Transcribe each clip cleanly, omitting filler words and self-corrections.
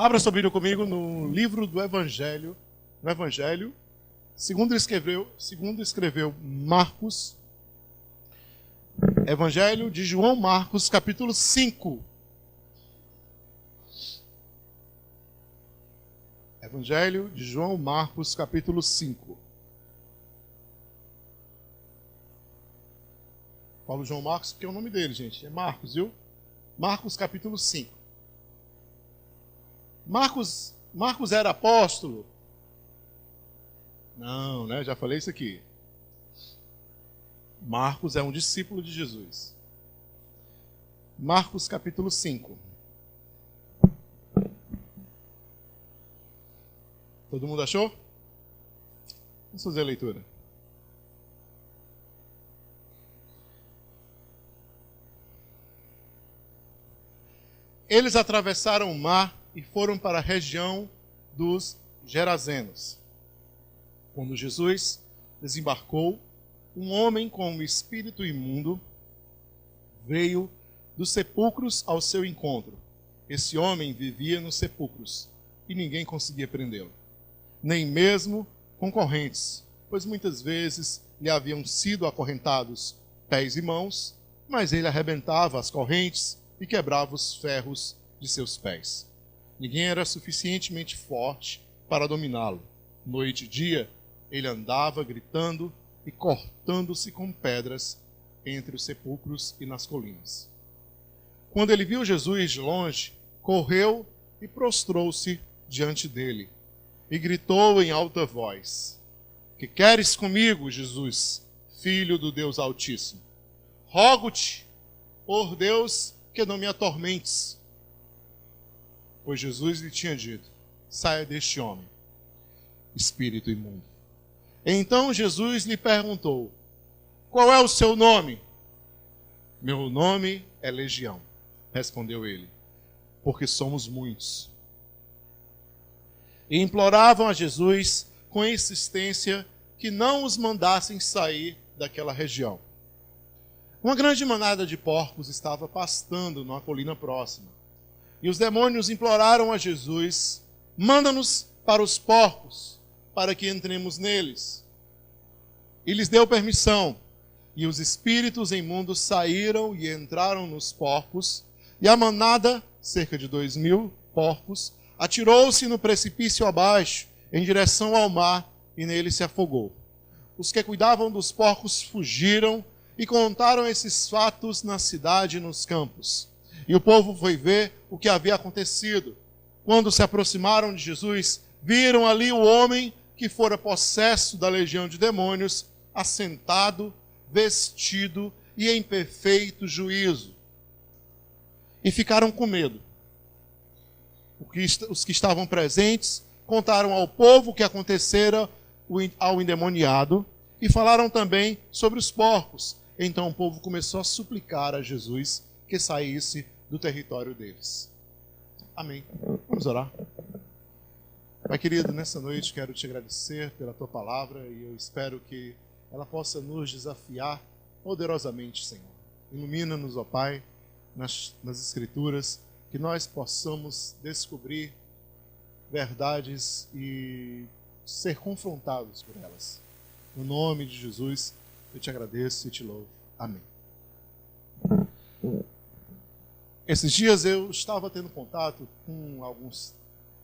Abra sua Bíblia comigo no livro do Evangelho. No Evangelho, segundo escreveu Marcos. Evangelho de João Marcos, capítulo 5. Evangelho de João Marcos, capítulo 5. Falo João Marcos porque é o nome dele, gente. É Marcos, viu? Marcos, capítulo 5. Marcos era apóstolo? Não, né? Já falei isso aqui. Marcos é um discípulo de Jesus. Marcos, capítulo 5. Todo mundo achou? Vamos fazer a leitura. Eles atravessaram o mar e foram para a região dos Gerazenos. Quando Jesus desembarcou, um homem com um espírito imundo veio dos sepulcros ao seu encontro. Esse homem vivia nos sepulcros e ninguém conseguia prendê-lo, nem mesmo concorrentes, pois muitas vezes lhe haviam sido acorrentados pés e mãos, mas ele arrebentava as correntes e quebrava os ferros de seus pés. Ninguém era suficientemente forte para dominá-lo. Noite e dia, ele andava gritando e cortando-se com pedras entre os sepulcros e nas colinas. Quando ele viu Jesus de longe, correu e prostrou-se diante dele e gritou em alta voz: "Que queres comigo, Jesus, filho do Deus Altíssimo? Rogo-te, por Deus, que não me atormentes." Pois Jesus lhe tinha dito: "Saia deste homem, espírito imundo." Então Jesus lhe perguntou: "Qual é o seu nome?" "Meu nome é Legião", respondeu ele, "porque somos muitos." E imploravam a Jesus com insistência que não os mandassem sair daquela região. Uma grande manada de porcos estava pastando numa colina próxima. E os demônios imploraram a Jesus: "Manda-nos para os porcos, para que entremos neles." E lhes deu permissão. E os espíritos imundos saíram e entraram nos porcos. E a manada, cerca de 2.000 porcos, atirou-se no precipício abaixo, em direção ao mar, e nele se afogou. Os que cuidavam dos porcos fugiram e contaram esses fatos na cidade e nos campos. E o povo foi ver o que havia acontecido. Quando se aproximaram de Jesus, viram ali o homem que fora possesso da legião de demônios, assentado, vestido e em perfeito juízo. E ficaram com medo. Os que estavam presentes contaram ao povo o que acontecera ao endemoniado e falaram também sobre os porcos. Então o povo começou a suplicar a Jesus que saísse do território deles. Amém. Vamos orar. Pai querido, nessa noite quero te agradecer pela tua palavra e eu espero que ela possa nos desafiar poderosamente, Senhor. Ilumina-nos, ó Pai, nas Escrituras, que nós possamos descobrir verdades e ser confrontados por elas. No nome de Jesus, eu te agradeço e te louvo. Amém. Esses dias eu estava tendo contato com alguns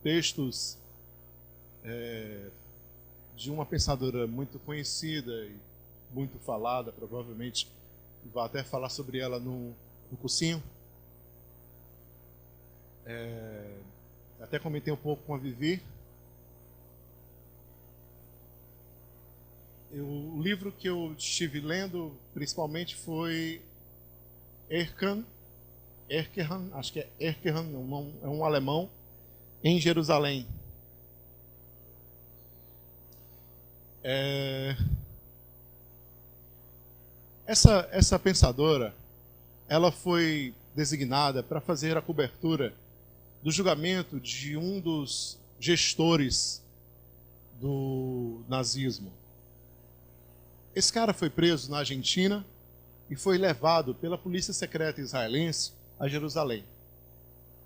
textos de uma pensadora muito conhecida e muito falada, provavelmente vai até falar sobre ela no cursinho. Até comentei um pouco com a Vivi. O livro que eu estive lendo principalmente foi Erckmann, acho que é Erckmann, é um alemão, em Jerusalém. Essa pensadora, ela foi designada para fazer a cobertura do julgamento de um dos gestores do nazismo. Esse cara foi preso na Argentina e foi levado pela polícia secreta israelense a Jerusalém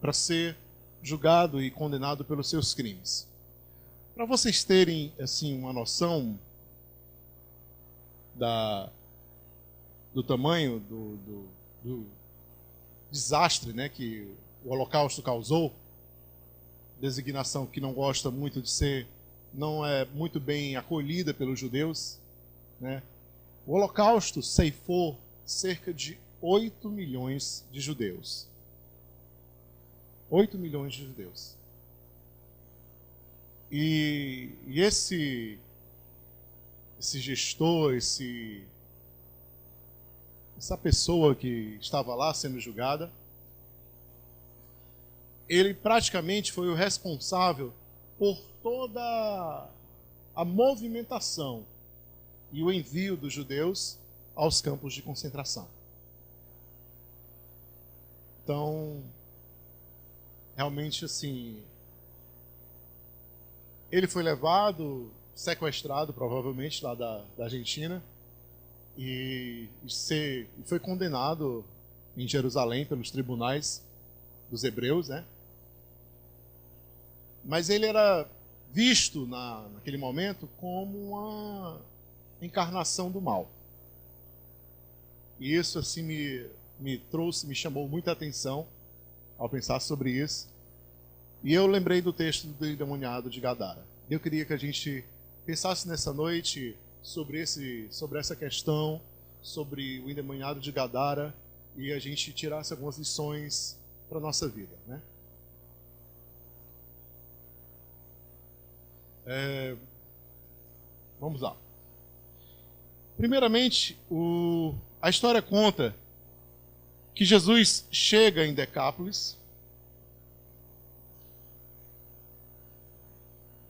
para ser julgado e condenado pelos seus crimes. Para vocês terem assim uma noção do tamanho do desastre, né, que o Holocausto causou, designação que não gosta muito de ser, não é muito bem acolhida pelos judeus, né? O Holocausto ceifou cerca de 8 milhões de judeus. 8 milhões de judeus. E esse gestor, essa pessoa que estava lá sendo julgada, ele praticamente foi o responsável por toda a movimentação e o envio dos judeus aos campos de concentração. Então, realmente assim, ele foi levado, sequestrado provavelmente lá da Argentina e foi condenado em Jerusalém pelos tribunais dos hebreus, né? Mas ele era visto naquele momento como uma encarnação do mal. E isso assim me chamou muita atenção ao pensar sobre isso. E eu lembrei do texto do endemoniado de Gadara. Eu queria que a gente pensasse nessa noite sobre essa questão, sobre o endemoniado de Gadara, e a gente tirasse algumas lições para a nossa vida, né? Vamos lá. Primeiramente, a história conta que Jesus chega em Decápolis.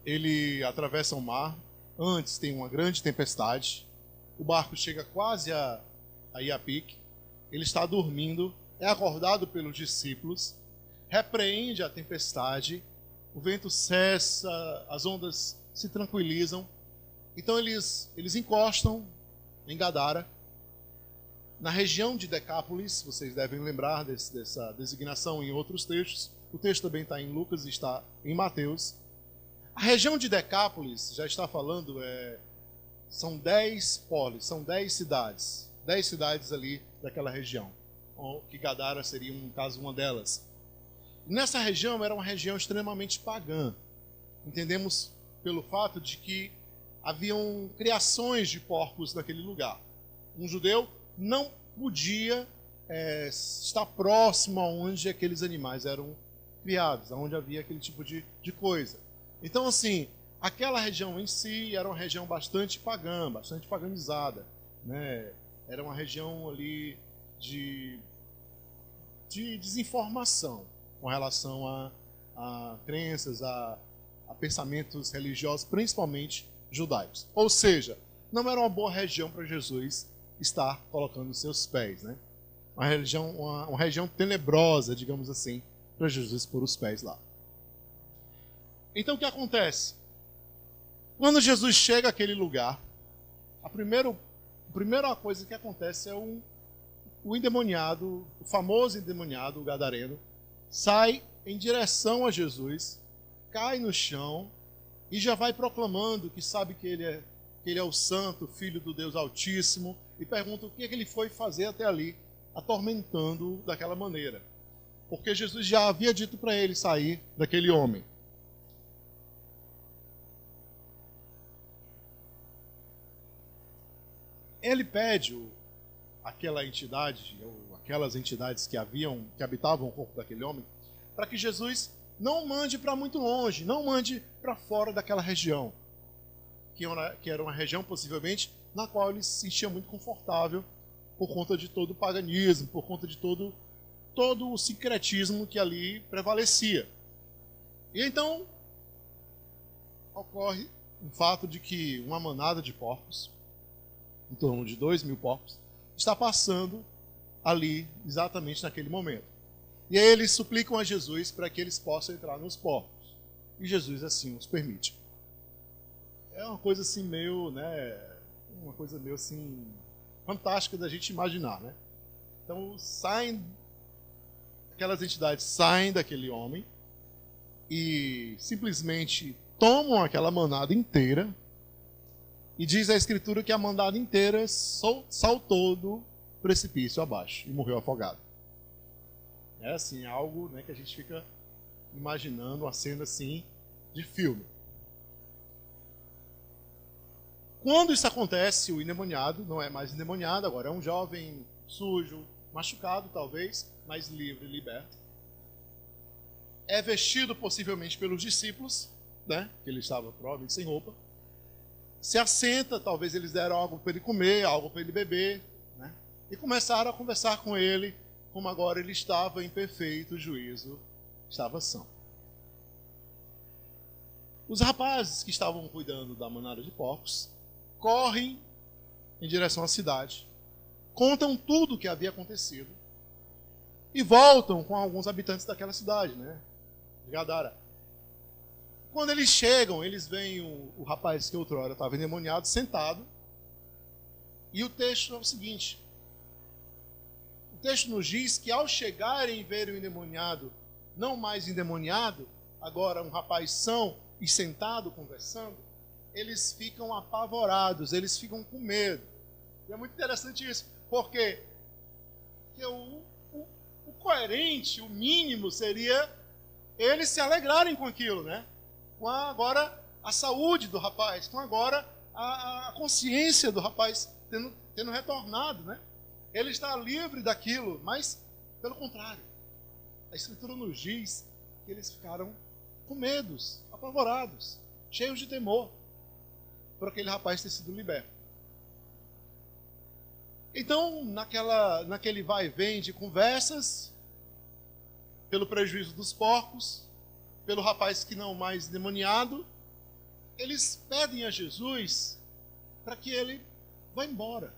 Ele atravessa o mar. Antes tem uma grande tempestade. O barco chega quase a ir a pique. Ele está dormindo. É acordado pelos discípulos. Repreende a tempestade. O vento cessa, as ondas se tranquilizam. Então eles encostam em Gadara. Na região de Decápolis, vocês devem lembrar dessa designação em outros textos. O texto também está em Lucas e está em Mateus. A região de Decápolis, já está falando, são 10 polis, são 10 cidades. 10 cidades ali daquela região. Que Gadara seria, no caso, uma delas. Nessa região era uma região extremamente pagã. Entendemos pelo fato de que haviam criações de porcos naquele lugar. Um judeu não podia estar próximo aonde aqueles animais eram criados, aonde havia aquele tipo de coisa. Então, assim, aquela região em si era uma região bastante pagã, bastante paganizada, né? Era uma região ali de desinformação com relação a crenças, a pensamentos religiosos, principalmente judaicos. Ou seja, não era uma boa região para Jesus estar colocando os seus pés, né? Uma região tenebrosa, digamos assim, para Jesus pôr os pés lá. Então o que acontece? Quando Jesus chega àquele lugar, a primeira coisa que acontece é o endemoniado, o famoso endemoniado, o gadareno, sai em direção a Jesus, cai no chão e já vai proclamando que sabe que ele é o santo, filho do Deus Altíssimo, e pergunta o que é que ele foi fazer até ali, atormentando daquela maneira. Porque Jesus já havia dito para ele sair daquele homem. Ele pede aquela entidade, ou aquelas entidades que habitavam o corpo daquele homem, para que Jesus não mande para muito longe, não mande para fora daquela região, que era uma região possivelmente na qual ele se sentia muito confortável por conta de todo o paganismo, por conta de todo o sincretismo que ali prevalecia. E então ocorre o fato de que uma manada de porcos, em torno de 2.000 porcos, está passando ali exatamente naquele momento. E aí eles suplicam a Jesus para que eles possam entrar nos porcos. E Jesus assim os permite. É uma coisa assim meio, né, uma coisa meio assim fantástica da gente imaginar, né? Então aquelas entidades saem daquele homem e simplesmente tomam aquela manada inteira, e diz a Escritura que a manada inteira saltou do precipício abaixo e morreu afogado. É assim, algo, né, que a gente fica imaginando uma cena assim de filme. Quando isso acontece, o endemoniado não é mais endemoniado, agora é um jovem sujo, machucado talvez, mas livre, liberto. É vestido possivelmente pelos discípulos, né, que ele estava provavelmente sem roupa. Se assenta, talvez eles deram algo para ele comer, algo para ele beber, né, e começaram a conversar com ele, como agora ele estava em perfeito juízo, estava são. Os rapazes que estavam cuidando da manada de porcos correm em direção à cidade, contam tudo o que havia acontecido e voltam com alguns habitantes daquela cidade, né, de Gadara. Quando eles chegam, eles veem o rapaz que outrora estava endemoniado sentado, e o texto é o seguinte: o texto nos diz que ao chegarem e verem o endemoniado, não mais endemoniado, agora um rapaz são e sentado conversando, eles ficam apavorados, eles ficam com medo. E é muito interessante isso, porque o coerente, o mínimo seria eles se alegrarem com aquilo, né? Com agora a saúde do rapaz, com agora a consciência do rapaz tendo retornado, né? Ele está livre daquilo, mas pelo contrário, a Escritura nos diz que eles ficaram com medos, apavorados, cheios de temor por aquele rapaz ter sido liberto. Então, naquele vai e vem de conversas, pelo prejuízo dos porcos, pelo rapaz que não mais endemoniado, eles pedem a Jesus para que ele vá embora.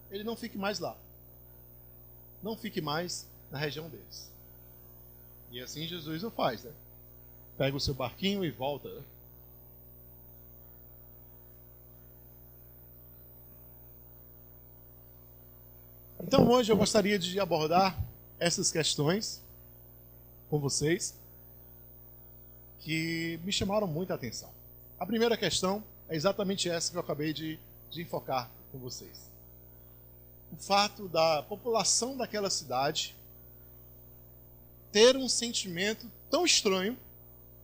Ele não fique mais lá. Não fique mais na região deles. E assim Jesus o faz, né? Pega o seu barquinho e volta, né? Então hoje eu gostaria de abordar essas questões com vocês que me chamaram muita atenção. A primeira questão é exatamente essa que eu acabei de enfocar com vocês. O fato da população daquela cidade ter um sentimento tão estranho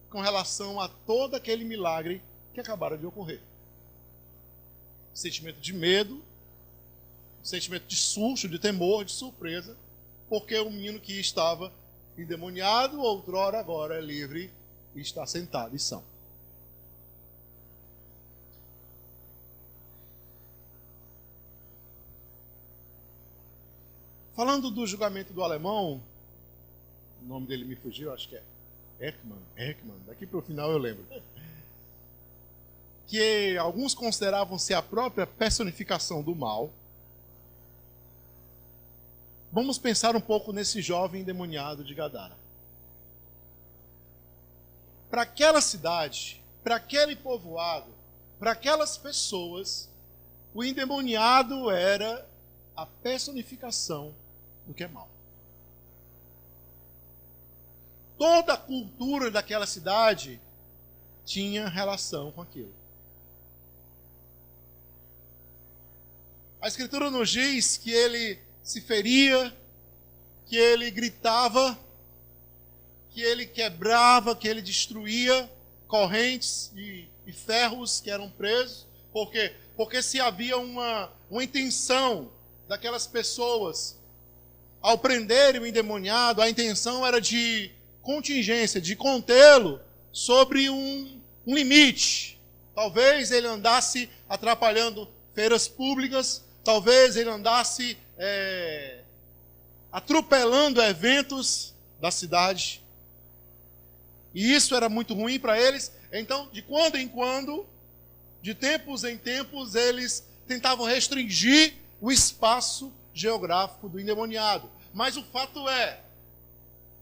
com relação a todo aquele milagre que acabara de ocorrer. Sentimento de medo, sentimento de susto, de temor, de surpresa, porque o menino que estava endemoniado, outrora agora é livre e está sentado e são. Falando do julgamento do alemão, o nome dele me fugiu, acho que é Ekman, daqui para o final eu lembro. Que alguns consideravam ser a própria personificação do mal. Vamos pensar um pouco nesse jovem endemoniado de Gadara. Para aquela cidade, para aquele povoado, para aquelas pessoas, o endemoniado era a personificação do que é mal. Toda a cultura daquela cidade tinha relação com aquilo. A Escritura nos diz que ele se feria, que ele gritava, que ele quebrava, que ele destruía correntes e ferros que eram presos. Por quê? Porque se havia uma intenção daquelas pessoas ao prenderem o endemoniado, a intenção era de contingência, de contê-lo sobre um limite. Talvez ele andasse atrapalhando feiras públicas, talvez ele andasse atropelando eventos da cidade. E isso era muito ruim para eles. Então, de quando em quando, de tempos em tempos, eles tentavam restringir o espaço geográfico do endemoniado. Mas o fato é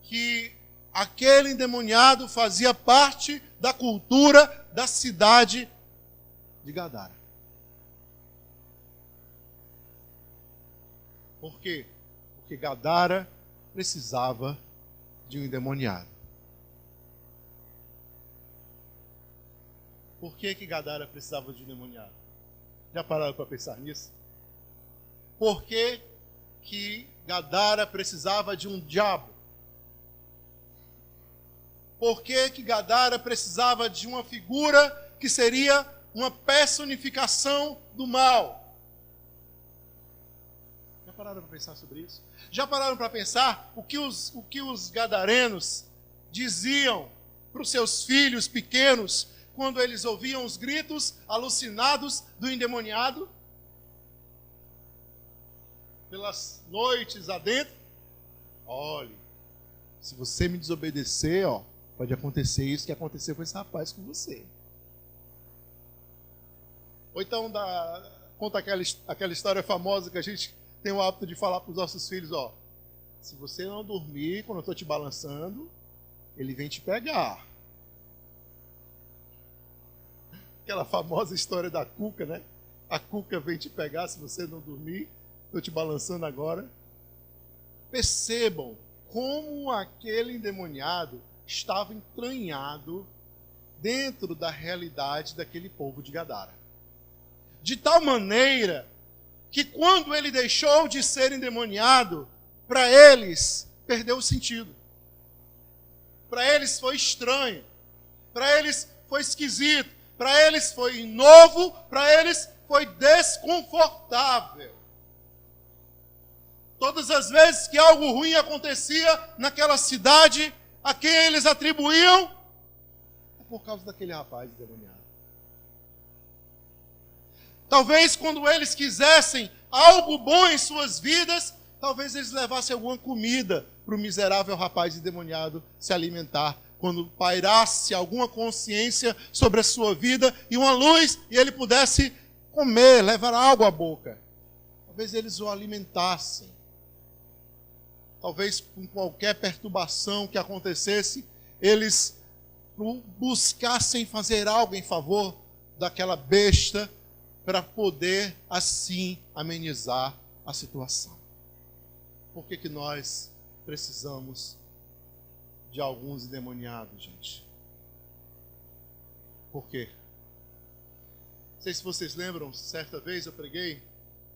que aquele endemoniado fazia parte da cultura da cidade de Gadara. Por quê? Porque Gadara precisava de um endemoniado. Por que Gadara precisava de um endemoniado? Já pararam para pensar nisso? Por que Gadara precisava de um diabo? Por que Gadara precisava de uma figura que seria uma personificação do mal? Já pararam para pensar sobre isso? Já pararam para pensar o que os gadarenos diziam para os seus filhos pequenos quando eles ouviam os gritos alucinados do endemoniado? Pelas noites adentro? Olhe, se você me desobedecer, pode acontecer isso que aconteceu com esse rapaz com você. Ou então conta aquela história famosa que a gente tem o hábito de falar para os nossos filhos, se você não dormir quando eu estou te balançando, ele vem te pegar. Aquela famosa história da cuca, né? A cuca vem te pegar se você não dormir. Estou te balançando agora. Percebam como aquele endemoniado estava entranhado dentro da realidade daquele povo de Gadara. De tal maneira que quando ele deixou de ser endemoniado, para eles perdeu o sentido. Para eles foi estranho. Para eles foi esquisito. Para eles foi novo. Para eles foi desconfortável. Todas as vezes que algo ruim acontecia naquela cidade, a quem eles atribuíam? É por causa daquele rapaz endemoniado. Talvez quando eles quisessem algo bom em suas vidas, talvez eles levassem alguma comida para o miserável rapaz endemoniado se alimentar. Quando pairasse alguma consciência sobre a sua vida e uma luz, e ele pudesse comer, levar algo à boca. Talvez eles o alimentassem. Talvez com qualquer perturbação que acontecesse, eles buscassem fazer algo em favor daquela besta para poder, assim, amenizar a situação. Por que nós precisamos de alguns endemoniados, gente? Por quê? Não sei se vocês lembram, certa vez eu preguei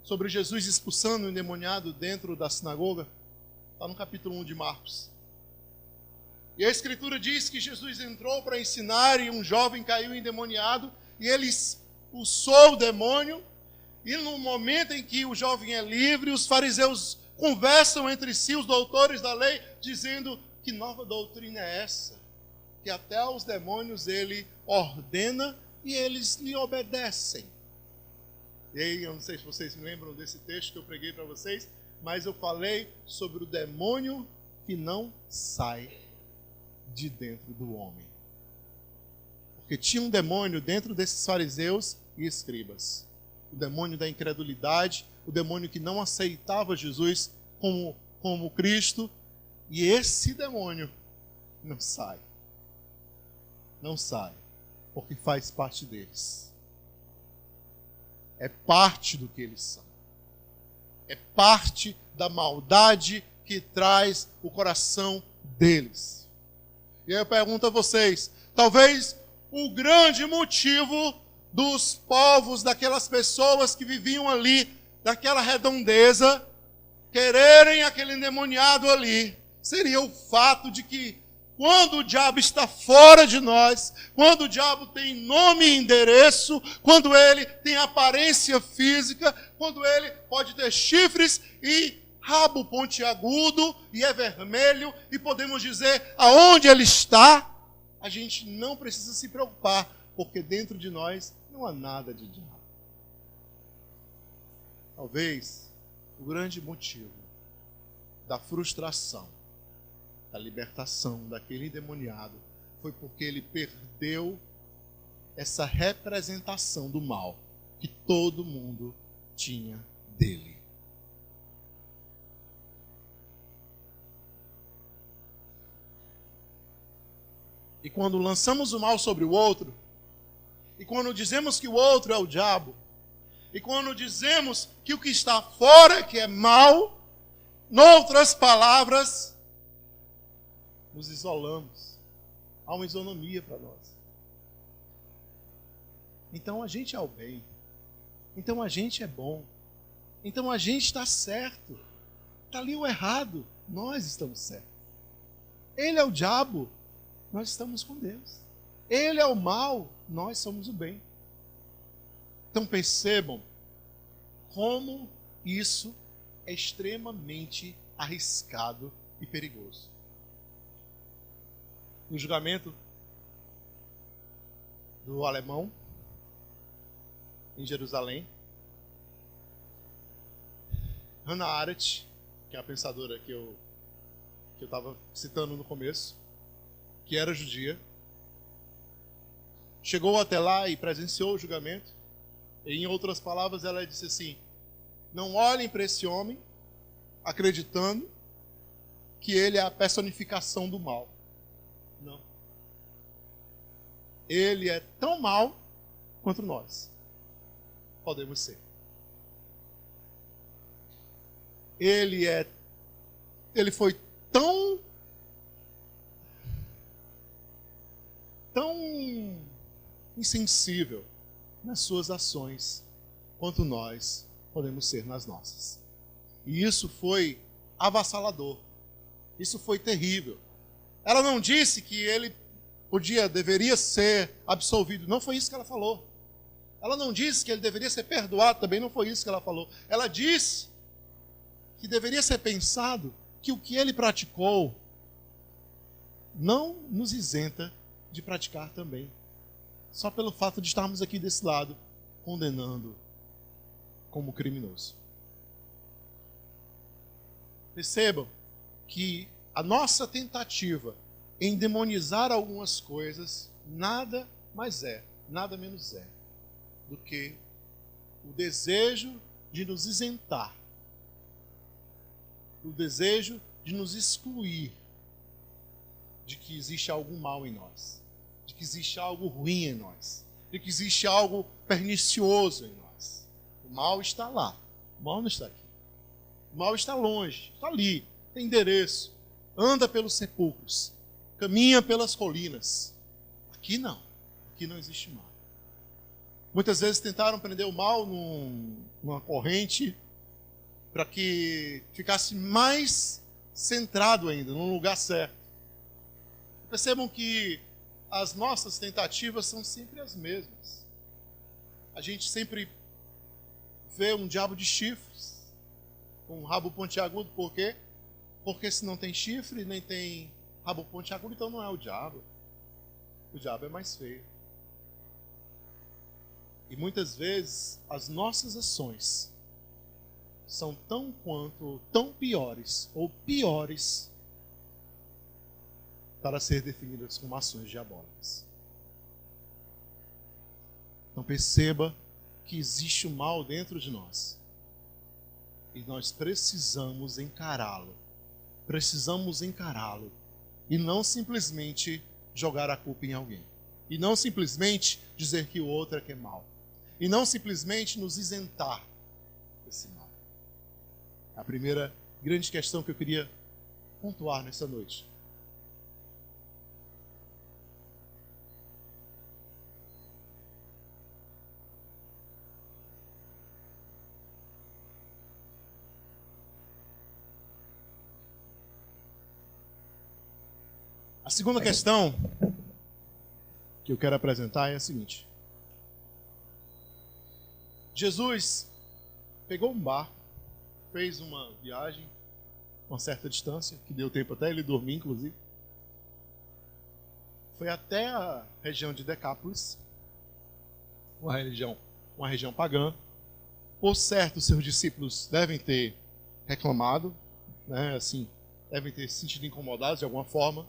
sobre Jesus expulsando o endemoniado dentro da sinagoga. Está no capítulo 1 de Marcos. E a Escritura diz que Jesus entrou para ensinar e um jovem caiu endemoniado e ele expulsou o demônio. E no momento em que o jovem é livre, os fariseus conversam entre si, os doutores da lei, dizendo: que nova doutrina é essa? Que até os demônios ele ordena e eles lhe obedecem. E aí, eu não sei se vocês me lembram desse texto que eu preguei para vocês, mas eu falei sobre o demônio que não sai de dentro do homem. Porque tinha um demônio dentro desses fariseus e escribas. O demônio da incredulidade, o demônio que não aceitava Jesus como Cristo. E esse demônio não sai. Não sai, porque faz parte deles. É parte do que eles são. É parte da maldade que traz o coração deles. E aí eu pergunto a vocês, talvez o grande motivo dos povos, daquelas pessoas que viviam ali, daquela redondeza, quererem aquele endemoniado ali, seria o fato de que quando o diabo está fora de nós, quando o diabo tem nome e endereço, quando ele tem aparência física, quando ele pode ter chifres e rabo pontiagudo e é vermelho, e podemos dizer aonde ele está, a gente não precisa se preocupar, porque dentro de nós não há nada de diabo. Talvez o grande motivo da frustração, da libertação daquele endemoniado, foi porque ele perdeu essa representação do mal que todo mundo tinha dele. E quando lançamos o mal sobre o outro, e quando dizemos que o outro é o diabo, e quando dizemos que o que está fora que é mal, noutras palavras, nos isolamos. Há uma isonomia para nós. Então a gente é o bem. Então a gente é bom. Então a gente está certo. Está ali o errado, nós estamos certos. Ele é o diabo, nós estamos com Deus. Ele é o mal, nós somos o bem. Então percebam como isso é extremamente arriscado e perigoso. No julgamento do alemão em Jerusalém, Hannah Arendt, que é a pensadora que eu estava citando no começo, que era judia, chegou até lá e presenciou o julgamento. E, em outras palavras, ela disse assim: não olhem para esse homem acreditando que ele é a personificação do mal. Não. Ele é tão mal quanto nós podemos ser. Ele foi tão insensível nas suas ações quanto nós podemos ser nas nossas. E isso foi avassalador. Isso foi terrível. Ela não disse que ele deveria ser absolvido. Não foi isso que ela falou. Ela não disse que ele deveria ser perdoado. Também não foi isso que ela falou. Ela disse que deveria ser pensado que o que ele praticou não nos isenta de praticar também. Só pelo fato de estarmos aqui desse lado, condenando como criminoso. Percebam que a nossa tentativa em demonizar algumas coisas nada mais é, nada menos é, do que o desejo de nos isentar, o desejo de nos excluir de que existe algo mal em nós, de que existe algo ruim em nós, de que existe algo pernicioso em nós. O mal está lá, o mal não está aqui. O mal está longe, está ali, tem endereço, anda pelos sepulcros, caminha pelas colinas. Aqui não existe mal. Muitas vezes tentaram prender o mal numa corrente para que ficasse mais centrado ainda, num lugar certo. Percebam que as nossas tentativas são sempre as mesmas. A gente sempre vê um diabo de chifres, com um rabo pontiagudo. Por quê? Porque se não tem chifre, nem tem rabo pontiagudo, então não é o diabo. O diabo é mais feio. E muitas vezes as nossas ações são tão piores ou piores para ser definidas como ações diabólicas. Então perceba que existe o mal dentro de nós. E nós precisamos encará-lo. Precisamos encará-lo. E não simplesmente jogar a culpa em alguém. E não simplesmente dizer que o outro é que é mal. E não simplesmente nos isentar desse mal. A primeira grande questão que eu queria pontuar nessa noite. A segunda questão que eu quero apresentar é a seguinte. Jesus pegou um barco, fez uma viagem, uma certa distância, que deu tempo até ele dormir, inclusive. Foi até a região de Decápolis, uma região pagã. Por certo, seus discípulos devem ter reclamado, né, assim, devem ter se sentido incomodados de alguma forma.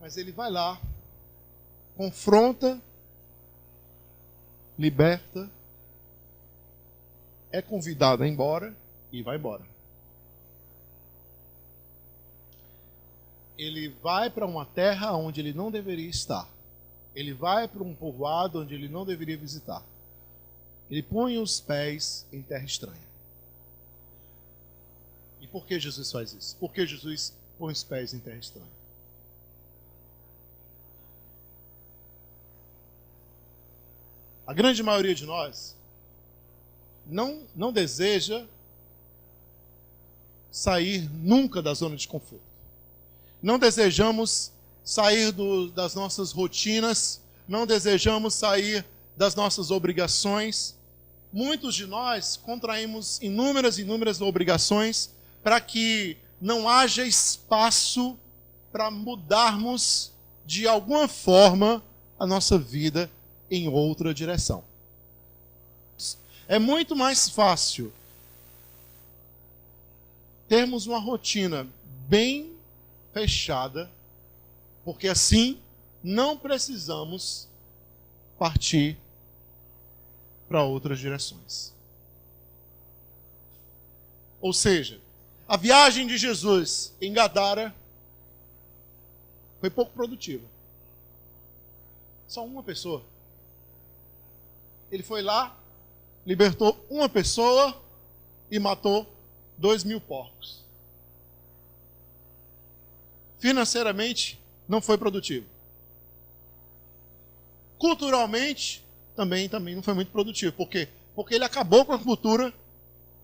Mas ele vai lá, confronta, liberta, é convidado a ir embora e vai embora. Ele vai para uma terra onde ele não deveria estar. Ele vai para um povoado onde ele não deveria visitar. Ele põe os pés em terra estranha. E por que Jesus faz isso? Por que Jesus põe os pés em terra estranha? A grande maioria de nós não deseja sair nunca da zona de conforto. Não desejamos sair das nossas rotinas, não desejamos sair das nossas obrigações. Muitos de nós contraímos inúmeras obrigações para que não haja espaço para mudarmos de alguma forma a nossa vida em outra direção. É muito mais fácil termos uma rotina bem fechada, porque assim não precisamos partir para outras direções. Ou seja, a viagem de Jesus em Gadara foi pouco produtiva. Só uma pessoa. Ele foi lá, libertou uma pessoa e matou 2.000 porcos. Financeiramente, não foi produtivo. Culturalmente, também não foi muito produtivo. Por quê? Porque ele acabou com a cultura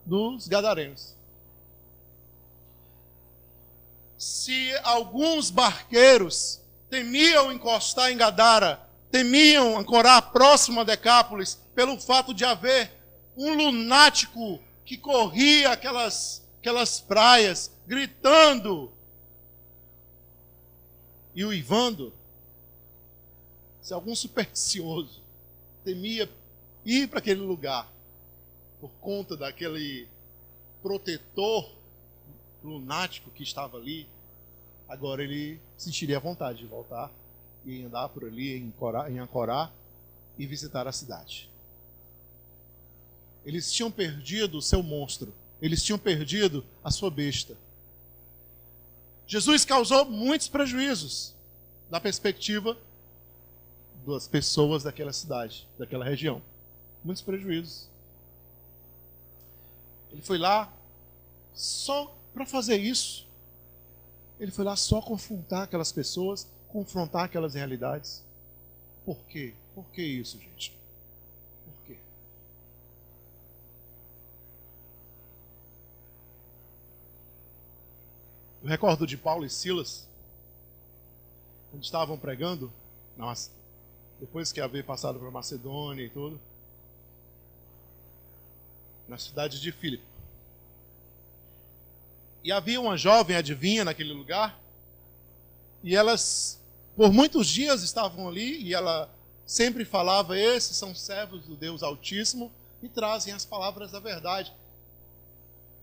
dos gadarenos. Se alguns barqueiros temiam encostar em Gadara, temiam ancorar próximo a Decápolis, pelo fato de haver um lunático que corria aquelas praias, gritando e uivando, se algum supersticioso temia ir para aquele lugar por conta daquele protetor lunático que estava ali, agora ele sentiria a vontade de voltar e andar por ali, em ancorar e visitar a cidade. Eles tinham perdido o seu monstro, eles tinham perdido a sua besta. Jesus causou muitos prejuízos na perspectiva das pessoas daquela cidade, daquela região. Muitos prejuízos. Ele foi lá só para fazer isso. Ele foi lá só confrontar aquelas pessoas, confrontar aquelas realidades. Por quê? Por que isso, gente? Por quê? Eu recordo de Paulo e Silas, quando estavam pregando, depois que haver passado por Macedônia e tudo, na cidade de Filipe. E havia uma jovem adivinha naquele lugar, e elas, por muitos dias estavam ali, e ela sempre falava: esses são servos do Deus Altíssimo, e trazem as palavras da verdade.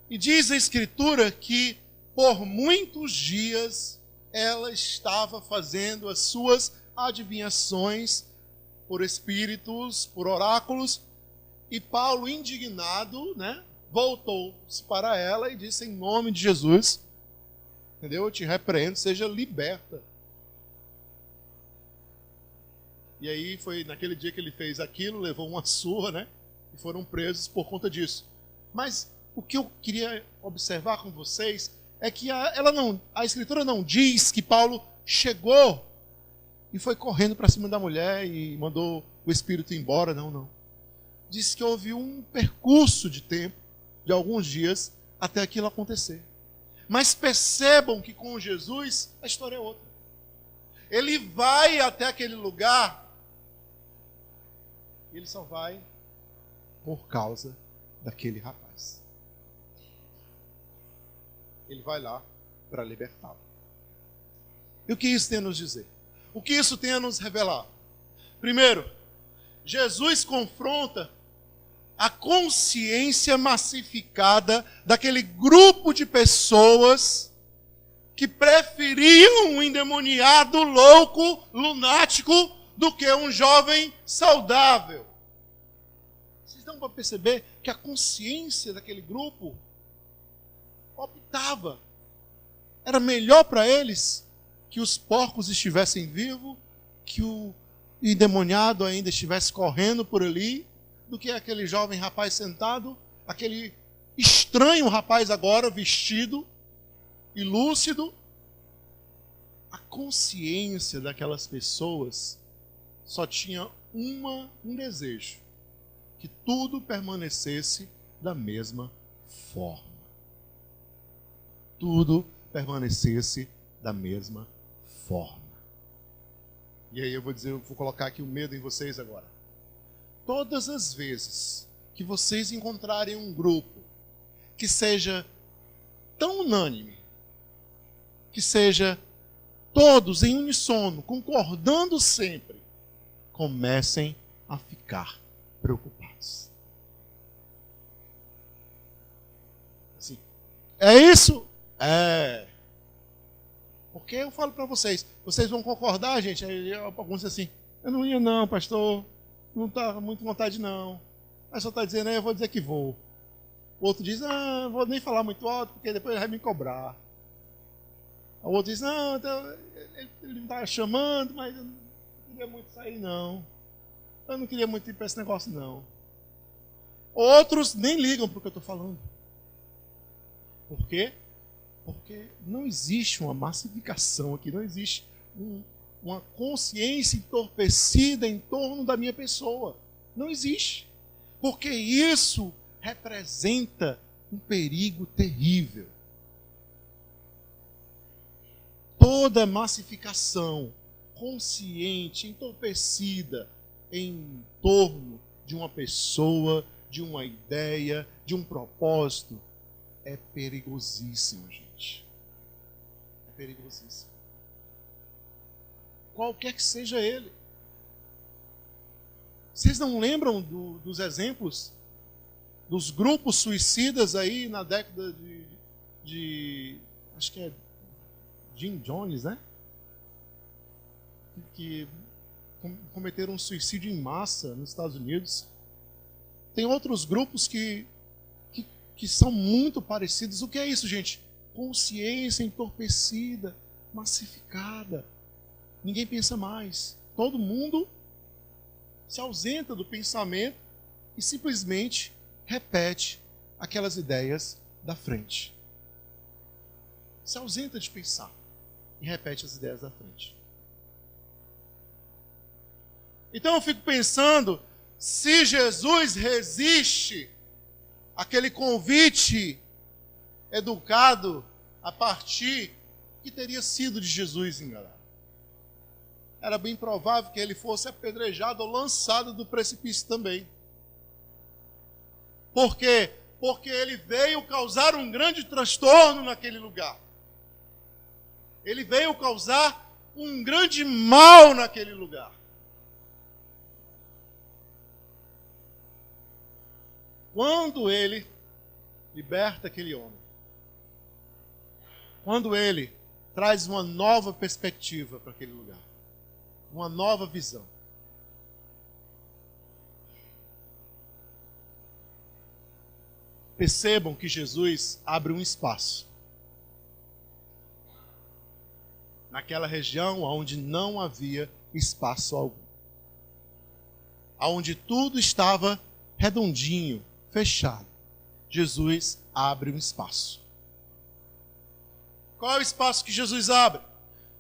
E diz a Escritura que por muitos dias ela estava fazendo as suas adivinhações por espíritos, por oráculos, e Paulo, indignado, voltou-se para ela e disse: em nome de Jesus, entendeu? Eu te repreendo, seja liberta. E aí foi naquele dia que ele fez aquilo, levou uma surra, e foram presos por conta disso. Mas o que eu queria observar com vocês é que a Escritura não diz que Paulo chegou e foi correndo para cima da mulher e mandou o espírito embora. Não. Diz que houve um percurso de tempo, de alguns dias, até aquilo acontecer. Mas percebam que com Jesus a história é outra. Ele vai até aquele lugar e ele só vai por causa daquele rapaz. Ele vai lá para libertá-lo. E o que isso tem a nos dizer? O que isso tem a nos revelar? Primeiro, Jesus confronta a consciência massificada daquele grupo de pessoas que preferiam um endemoniado, louco, lunático, do que um jovem saudável. Vocês dão para perceber que a consciência daquele grupo optava. Era melhor para eles que os porcos estivessem vivos, que o endemoniado ainda estivesse correndo por ali, do que aquele jovem rapaz sentado, aquele estranho rapaz agora vestido e lúcido. A consciência daquelas pessoas só tinha um desejo: que tudo permanecesse da mesma forma. Tudo permanecesse da mesma forma. E aí eu vou colocar aqui o medo em vocês agora. Todas as vezes que vocês encontrarem um grupo que seja tão unânime, que seja todos em uníssono, concordando sempre, comecem a ficar preocupados. Assim, é isso? É. Porque eu falo para vocês vão concordar, gente? Aí alguns assim, eu não ia não, pastor, não está muito vontade não. Aí só está dizendo, eu vou dizer que vou. O outro diz, não vou nem falar muito alto, porque depois ele vai me cobrar. O outro diz, não, ele não está chamando, mas eu não queria muito sair não. Eu não queria muito ir para esse negócio não. Outros nem ligam para o que eu estou falando. Por quê? Porque não existe uma massificação aqui, não existe uma consciência entorpecida em torno da minha pessoa. Não existe. Porque isso representa um perigo terrível. Toda massificação consciente, entorpecida em torno de uma pessoa, de uma ideia, de um propósito, é perigosíssimo, gente. É perigosíssimo. Qualquer que seja ele. Vocês não lembram dos exemplos dos grupos suicidas aí na década de acho que é Jim Jones, né? Que cometeram um suicídio em massa nos Estados Unidos. Tem outros grupos que são muito parecidos. O que é isso, gente? Consciência entorpecida, massificada. Ninguém pensa mais. Todo mundo se ausenta do pensamento e simplesmente repete aquelas ideias da frente. Se ausenta de pensar e repete as ideias da frente. Então eu fico pensando, se Jesus resiste àquele convite educado a partir que teria sido de Jesus enganado. Era bem provável que ele fosse apedrejado ou lançado do precipício também. Por quê? Porque ele veio causar um grande transtorno naquele lugar. Ele veio causar um grande mal naquele lugar. Quando ele liberta aquele homem, quando ele traz uma nova perspectiva para aquele lugar, uma nova visão, percebam que Jesus abre um espaço naquela região onde não havia espaço algum, onde tudo estava redondinho, fechado. Jesus abre um espaço. Qual é o espaço que Jesus abre?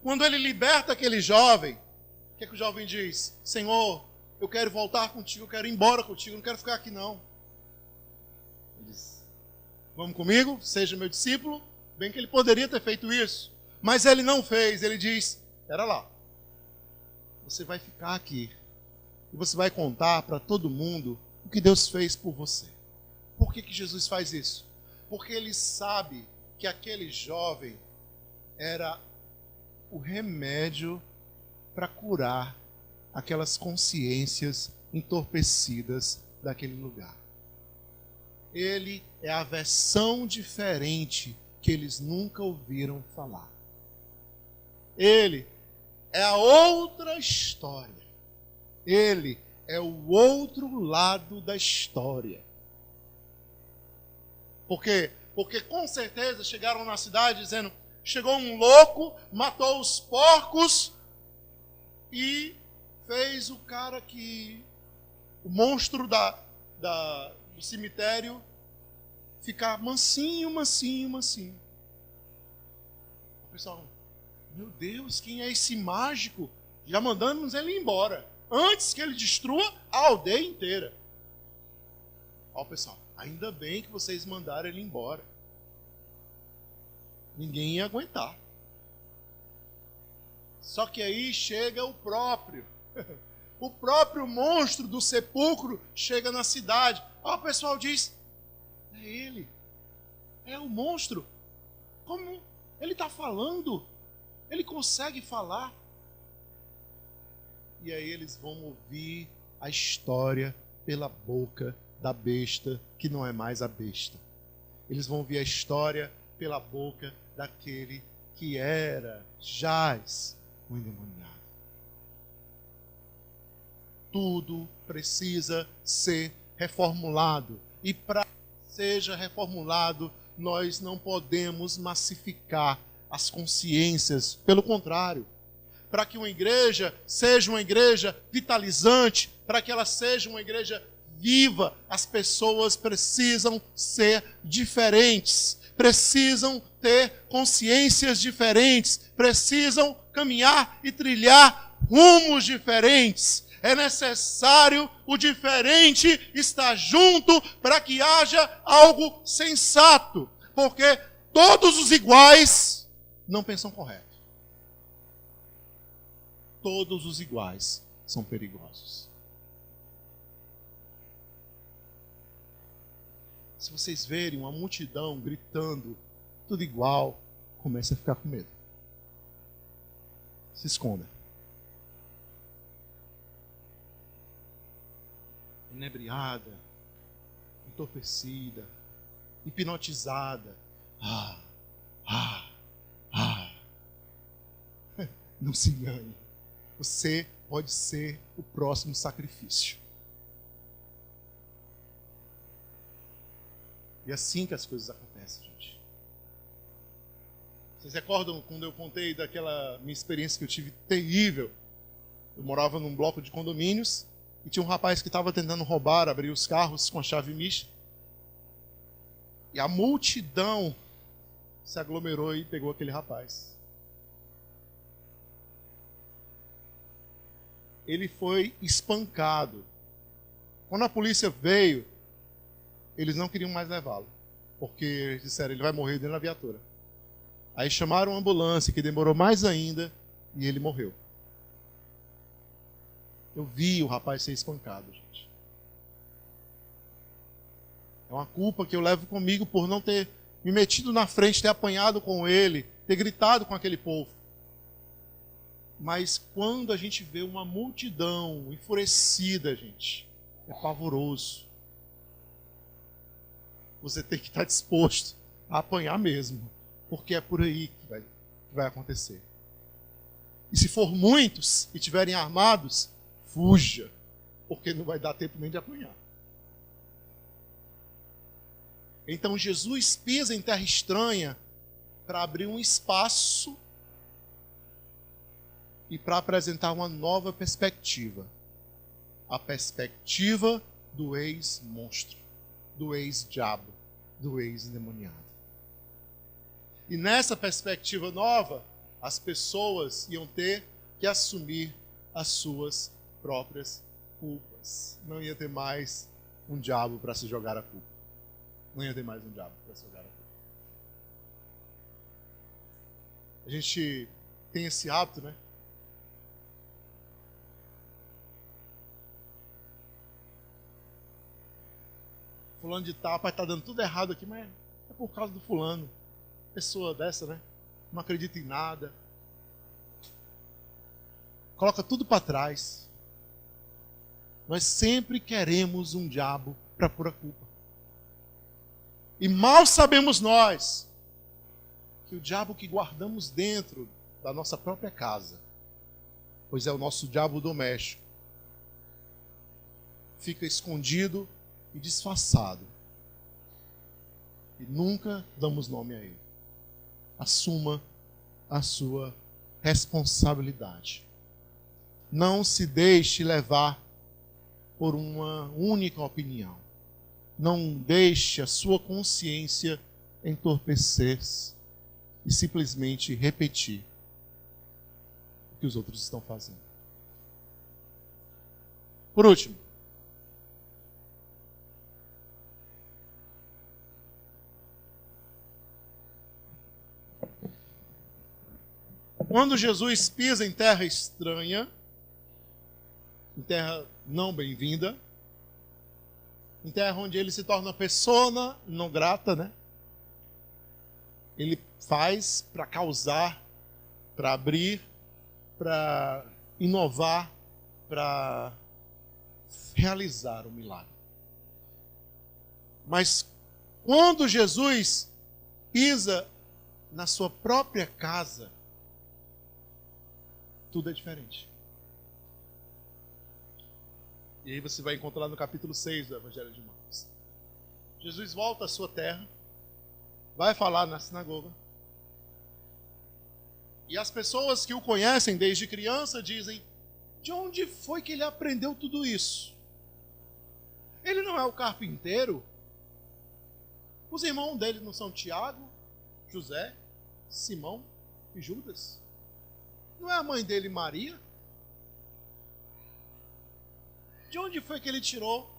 Quando ele liberta aquele jovem, o que é que o jovem diz? Senhor, eu quero voltar contigo, eu quero ir embora contigo, eu não quero ficar aqui não. Ele diz, vamos comigo, seja meu discípulo. Bem que ele poderia ter feito isso, mas ele não fez. Ele diz, espera lá, você vai ficar aqui e você vai contar para todo mundo o que Deus fez por você. Por que Jesus faz isso? Porque ele sabe que aquele jovem era o remédio para curar aquelas consciências entorpecidas daquele lugar. Ele é a versão diferente que eles nunca ouviram falar. Ele é a outra história. Ele é o outro lado da história. Por quê? Porque com certeza chegaram na cidade dizendo, chegou um louco, matou os porcos e fez o cara que, o monstro do cemitério, ficar mansinho, mansinho, mansinho. O pessoal, meu Deus, quem é esse mágico? Já mandamos ele embora. antes que ele destrua a aldeia inteira. Ó, pessoal, ainda bem que vocês mandaram ele embora. Ninguém ia aguentar. Só que aí chega o próprio monstro do sepulcro chega na cidade. Ó, o pessoal diz, é ele, é o monstro. Como ele está falando? Ele consegue falar. E aí eles vão ouvir a história pela boca da besta, que não é mais a besta. Eles vão ouvir a história pela boca daquele que era, jaz, o endemoniado. Tudo precisa ser reformulado. E para que seja reformulado, nós não podemos massificar as consciências. Pelo contrário, para que uma igreja seja uma igreja vitalizante, para que ela seja uma igreja viva, as pessoas precisam ser diferentes, precisam ter consciências diferentes, precisam caminhar e trilhar rumos diferentes. É necessário o diferente estar junto para que haja algo sensato, porque todos os iguais não pensam correto. Todos os iguais são perigosos. Se vocês verem uma multidão gritando, tudo igual, comece a ficar com medo. Se esconda. Inebriada, entorpecida, hipnotizada. Não se engane. Você pode ser o próximo sacrifício. E é assim que as coisas acontecem, gente. Vocês recordam quando eu contei daquela minha experiência que eu tive terrível? Eu morava num bloco de condomínios e tinha um rapaz que estava tentando roubar, abrir os carros com a chave micha. E a multidão se aglomerou e pegou aquele rapaz. Ele foi espancado. Quando a polícia veio, eles não queriam mais levá-lo, porque eles disseram, ele vai morrer dentro da viatura. Aí chamaram uma ambulância, que demorou mais ainda, e ele morreu. Eu vi o rapaz ser espancado, gente. É uma culpa que eu levo comigo por não ter me metido na frente, ter apanhado com ele, ter gritado com aquele povo. Mas quando a gente vê uma multidão enfurecida, gente, é pavoroso. Você tem que estar disposto a apanhar mesmo, porque é por aí que vai acontecer. E se for muitos e estiverem armados, fuja, porque não vai dar tempo nem de apanhar. Então Jesus pisa em terra estranha para abrir um espaço e para apresentar uma nova perspectiva. A perspectiva do ex-monstro, do ex-diabo, do ex-endemoniado. E nessa perspectiva nova, as pessoas iam ter que assumir as suas próprias culpas. Não ia ter mais um diabo para se jogar a culpa. Não ia ter mais um diabo para se jogar a culpa. A gente tem esse hábito, né? Fulano de tal, pai, tá dando tudo errado aqui, mas é por causa do fulano. Pessoa dessa, né? Não acredita em nada. Coloca tudo para trás. Nós sempre queremos um diabo para pôr a culpa. E mal sabemos nós que o diabo que guardamos dentro da nossa própria casa, pois é o nosso diabo doméstico, fica escondido e disfarçado. E nunca damos nome a ele. Assuma a sua responsabilidade. Não se deixe levar por uma única opinião. Não deixe a sua consciência entorpecer-se e simplesmente repetir o que os outros estão fazendo. Por último, quando Jesus pisa em terra estranha, em terra não bem-vinda, em terra onde ele se torna persona não grata, né? Ele faz para causar, para abrir, para inovar, para realizar o milagre. Mas quando Jesus pisa na sua própria casa, tudo é diferente. E aí você vai encontrar no capítulo 6 do Evangelho de Marcos. Jesus volta à sua terra, vai falar na sinagoga, e as pessoas que o conhecem desde criança dizem: de onde foi que ele aprendeu tudo isso? Ele não é o carpinteiro? Os irmãos dele não são Tiago, José, Simão e Judas? Não é a mãe dele Maria? De onde foi que ele tirou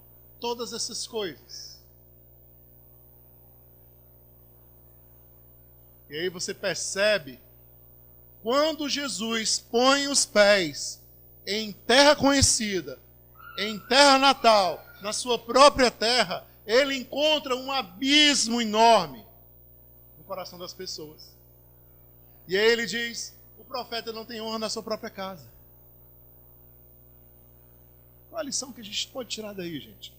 todas essas coisas? E aí você percebe, quando Jesus põe os pés em terra conhecida, em terra natal, na sua própria terra, ele encontra um abismo enorme no coração das pessoas. E aí ele diz: o profeta não tem honra na sua própria casa. Qual a lição que a gente pode tirar daí, gente?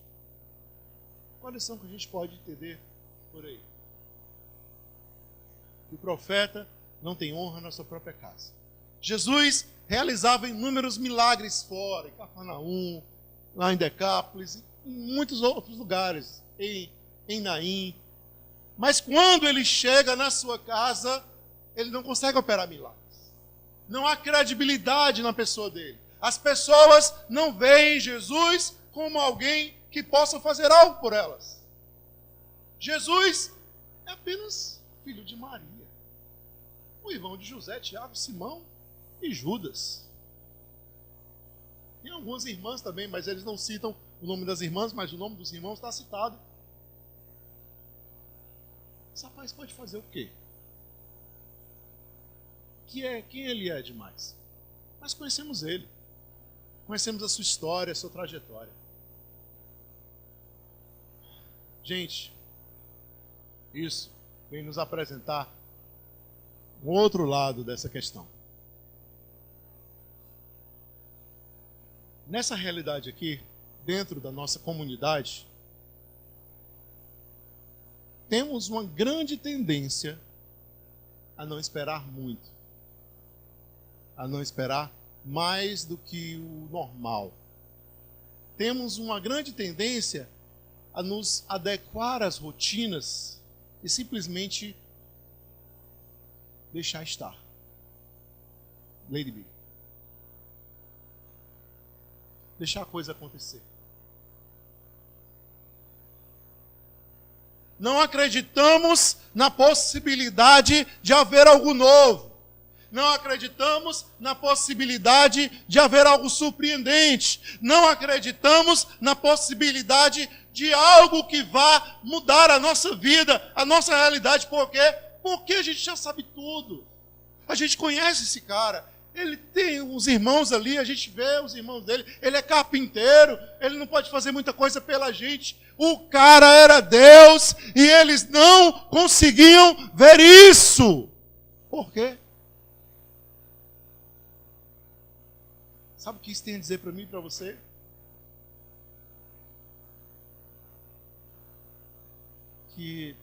Qual a lição que a gente pode entender por aí? Que o profeta não tem honra na sua própria casa. Jesus realizava inúmeros milagres fora, em Cafarnaum, lá em Decápolis, em muitos outros lugares, em Naim. Mas quando ele chega na sua casa, ele não consegue operar milagres. Não há credibilidade na pessoa dele. As pessoas não veem Jesus como alguém que possa fazer algo por elas. Jesus é apenas filho de Maria, o irmão de José, Tiago, Simão e Judas. Tem algumas irmãs também, mas eles não citam o nome das irmãs, mas o nome dos irmãos está citado. Esse rapaz pode fazer o quê? Quem ele é demais? Nós conhecemos ele. Conhecemos a sua história, a sua trajetória. Gente, isso vem nos apresentar um outro lado dessa questão. Nessa realidade aqui, dentro da nossa comunidade, temos uma grande tendência a não esperar muito, a não esperar mais do que o normal. Temos uma grande tendência a nos adequar às rotinas e simplesmente deixar estar. Lady B. Deixar a coisa acontecer. Não acreditamos na possibilidade de haver algo novo. Não acreditamos na possibilidade de haver algo surpreendente. Não acreditamos na possibilidade de algo que vá mudar a nossa vida, a nossa realidade. Por quê? Porque a gente já sabe tudo. A gente conhece esse cara. Ele tem os irmãos ali, a gente vê os irmãos dele. Ele é carpinteiro, ele não pode fazer muita coisa pela gente. O cara era Deus e eles não conseguiam ver isso. Por quê? Sabe o que isso tem a dizer para mim e para você? Que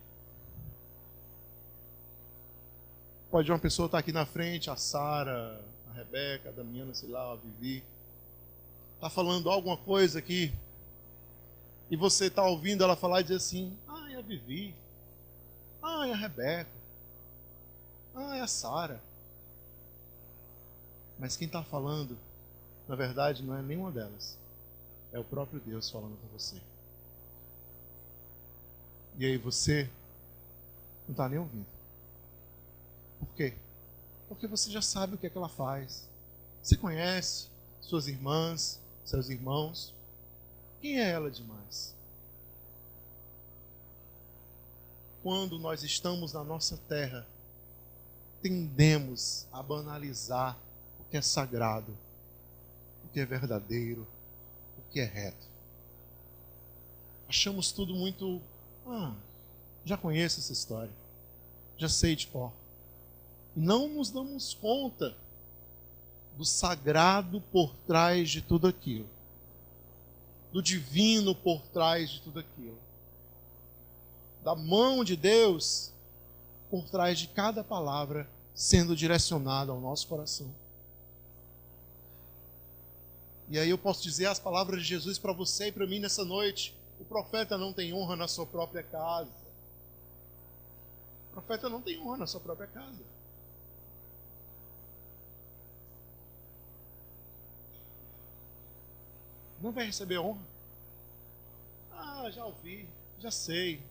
pode uma pessoa estar aqui na frente, a Sara, a Rebeca, a Damiana, sei lá, a Vivi, está falando alguma coisa aqui, e você está ouvindo ela falar e dizer assim: ah, é a Vivi, ah, é a Rebeca, ah, é a Sara. Mas quem está falando, na verdade, não é nenhuma delas. É o próprio Deus falando com você. E aí você não está nem ouvindo. Por quê? Porque você já sabe o que é que ela faz. Você conhece suas irmãs, seus irmãos. Quem é ela demais? Quando nós estamos na nossa terra, tendemos a banalizar o que é sagrado, o que é verdadeiro, o que é reto. Achamos tudo muito... já conheço essa história, já sei de cor. Não nos damos conta do sagrado por trás de tudo aquilo, do divino por trás de tudo aquilo, da mão de Deus por trás de cada palavra sendo direcionada ao nosso coração. E aí eu posso dizer as palavras de Jesus para você e para mim nessa noite: o profeta não tem honra na sua própria casa. O profeta não tem honra na sua própria casa. Não vai receber honra. Já ouvi, já sei,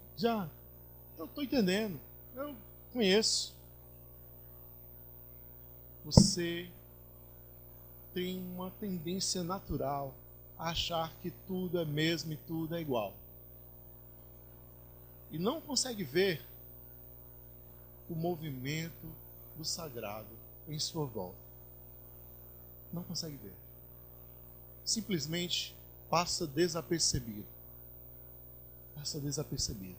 eu estou entendendo, eu conheço. Você tem uma tendência natural a achar que tudo é mesmo e tudo é igual. E não consegue ver o movimento do sagrado em sua volta. Não consegue ver. Simplesmente passa desapercebido. Passa desapercebido.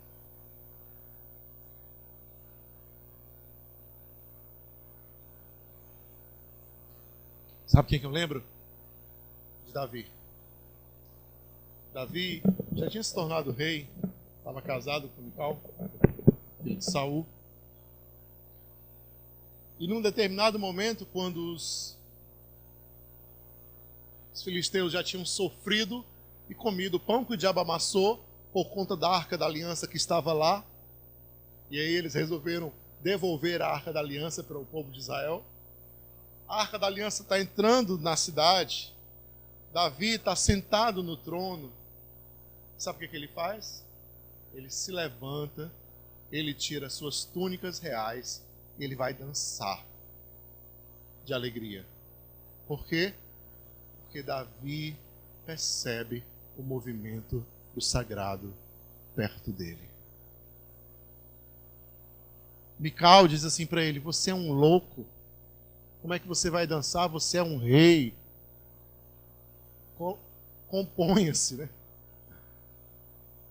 Sabe quem que eu lembro? De Davi. Davi já tinha se tornado rei, estava casado com Mical, filho de Saul. E num determinado momento, quando os filisteus já tinham sofrido e comido o pão que o diabo amassou por conta da Arca da Aliança que estava lá, e aí eles resolveram devolver a Arca da Aliança para o povo de Israel. A Arca da Aliança está entrando na cidade, Davi está sentado no trono. Sabe o que ele faz? Ele se levanta, ele tira suas túnicas reais, e ele vai dançar de alegria. Por quê? Porque Davi percebe o movimento do sagrado perto dele. Mical diz assim para ele: você é um louco. Como é que você vai dançar? Você é um rei. Componha-se, né?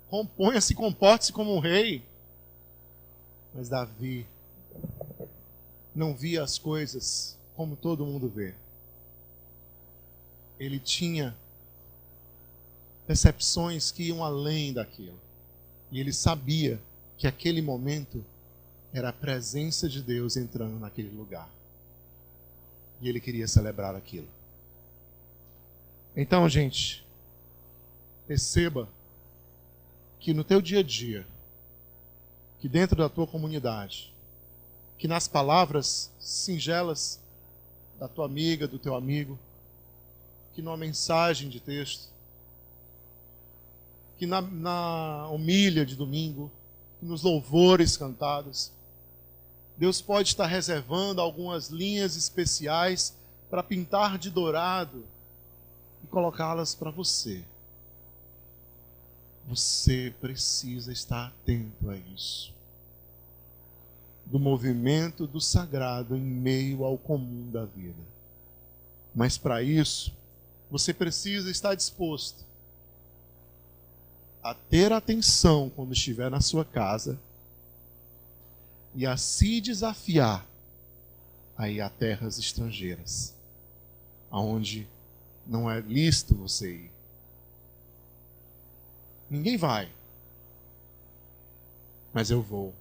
Componha-se, comporte-se como um rei. Mas Davi não via as coisas como todo mundo vê. Ele tinha percepções que iam além daquilo. E ele sabia que aquele momento era a presença de Deus entrando naquele lugar. E ele queria celebrar aquilo. Então, gente, perceba que no teu dia a dia, que dentro da tua comunidade, que nas palavras singelas da tua amiga, do teu amigo, que numa mensagem de texto, que na homília de domingo, que nos louvores cantados, Deus pode estar reservando algumas linhas especiais para pintar de dourado e colocá-las para você. Você precisa estar atento a isso. Do movimento do sagrado em meio ao comum da vida. Mas para isso, você precisa estar disposto a ter atenção quando estiver na sua casa e a se desafiar a ir a terras estrangeiras, aonde não é lícito você ir. Ninguém vai, mas eu vou.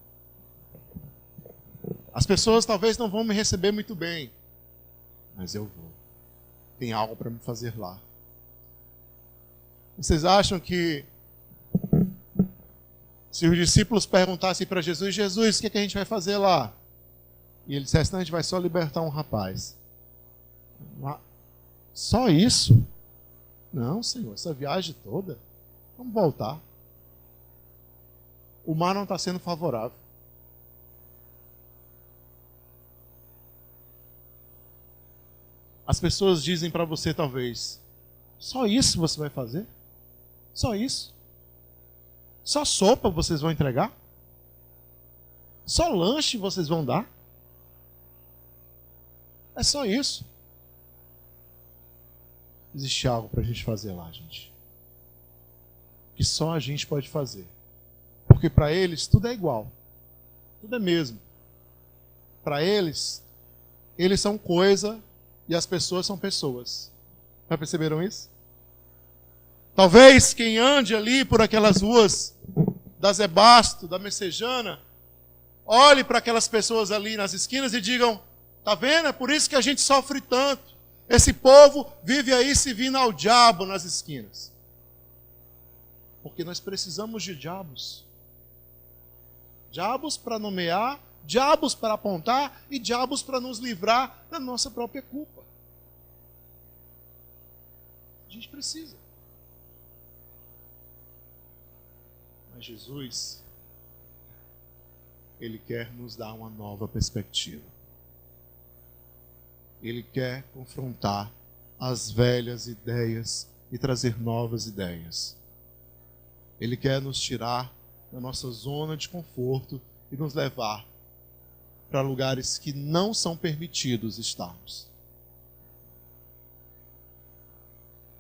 As pessoas talvez não vão me receber muito bem, mas eu vou. Tem algo para me fazer lá. Vocês acham que se os discípulos perguntassem para Jesus: Jesus, o que é que a gente vai fazer lá? E ele dissesse: não, a gente vai só libertar um rapaz. Só isso? Não, Senhor, essa viagem toda, vamos voltar. O mar não está sendo favorável. As pessoas dizem para você talvez: só isso você vai fazer? Só isso? Só sopa vocês vão entregar? Só lanche vocês vão dar? É só isso? Existe algo para a gente fazer lá, gente. Que só a gente pode fazer. Porque para eles tudo é igual. Tudo é mesmo. Para eles são coisa e as pessoas são pessoas. Já perceberam isso? Talvez quem ande ali por aquelas ruas da Zé Basto, da Messejana, olhe para aquelas pessoas ali nas esquinas e digam: tá vendo? É por isso que a gente sofre tanto. Esse povo vive aí servindo ao diabo nas esquinas. Porque nós precisamos de diabos. Diabos para nomear, diabos para apontar e diabos para nos livrar da nossa própria culpa. A gente precisa. Mas Jesus, Ele quer nos dar uma nova perspectiva. Ele quer confrontar as velhas ideias e trazer novas ideias. Ele quer nos tirar da nossa zona de conforto e nos levar para lugares que não são permitidos estarmos.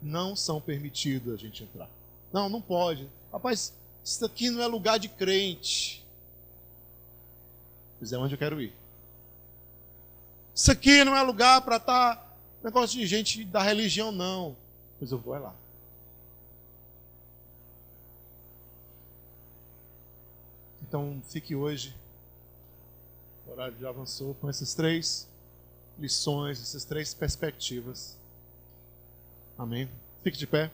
Não são permitidos a gente entrar. Não, não pode. Rapaz, isso aqui não é lugar de crente. Pois é onde eu quero ir. Isso aqui não é lugar para estar negócio de gente da religião, não. Pois eu vou lá. Então, fique hoje. O horário já avançou com essas 3 lições, essas 3 perspectivas. Amém? Fique de pé.